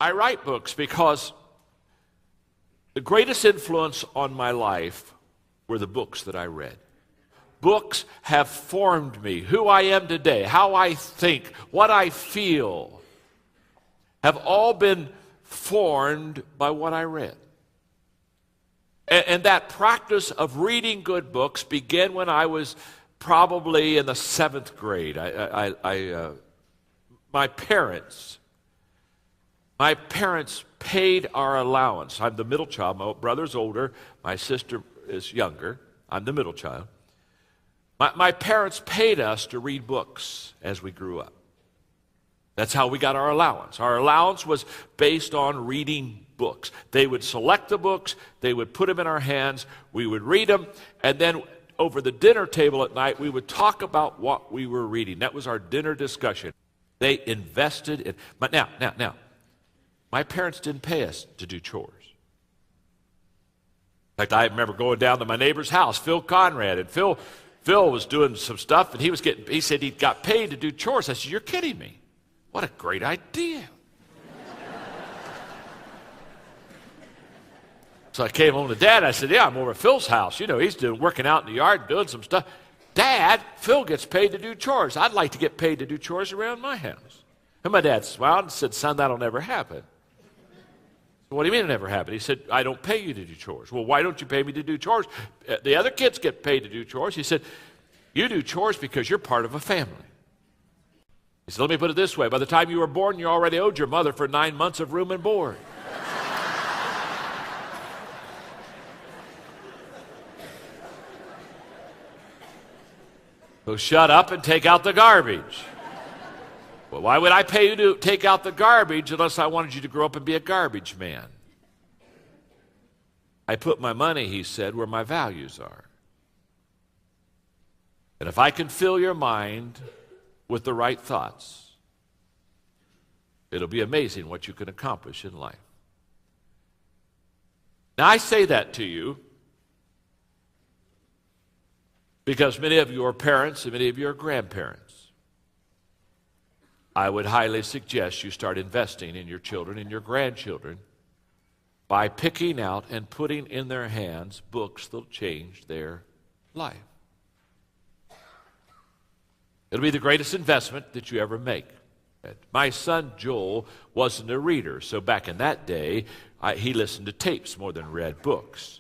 I write books because the greatest influence on my life were the books that I read. Books have formed me, who I am today, how I think, what I feel, have all been formed by what I read. And that practice of reading good books began when I was probably in the 7th grade. My parents paid our allowance. I'm the middle child. My brother's older. My sister is younger. I'm the middle child. My parents paid us to read books as we grew up. That's how we got our allowance. Our allowance was based on reading books. They would select the books, they would put them in our hands, we would read them, and then over the dinner table at night, we would talk about what we were reading. That was our dinner discussion. They invested in, but now, my parents didn't pay us to do chores. In fact, I remember going down to my neighbor's house, Phil Conrad, and Phil was doing some stuff, and he said he got paid to do chores. I said, "You're kidding me. What a great idea." So I came home to Dad, I said, "Yeah, I'm over at Phil's house. You know, he's working out in the yard, doing some stuff. Dad, Phil gets paid to do chores. I'd like to get paid to do chores around my house." And my dad smiled and said, "Son, that'll never happen." "What do you mean it never happened?" He said, "I don't pay you to do chores." "Well, why don't you pay me to do chores? The other kids get paid to do chores." He said, "You do chores because you're part of a family." He said, "Let me put it this way. By the time you were born, you already owed your mother for 9 months of room and board." So shut up and take out the garbage. Well, why would I pay you to take out the garbage unless I wanted you to grow up and be a garbage man? I put my money, he said, where my values are. And if I can fill your mind with the right thoughts, it'll be amazing what you can accomplish in life. Now, I say that to you because many of you are parents and many of you are grandparents. I would highly suggest you start investing in your children and your grandchildren by picking out and putting in their hands books that'll change their life. It'll be the greatest investment that you ever make. My son Joel wasn't a reader, so back in that day, he listened to tapes more than read books.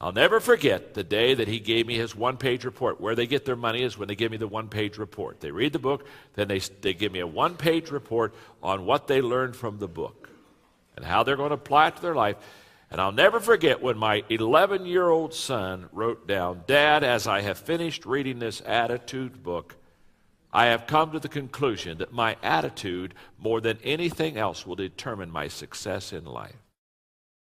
I'll never forget the day that he gave me his one-page report. Where they get their money is when they give me the one-page report. They read the book, then they give me a one-page report on what they learned from the book and how they're going to apply it to their life. And I'll never forget when my 11-year-old son wrote down, "Dad, as I have finished reading this attitude book, I have come to the conclusion that my attitude, more than anything else, will determine my success in life."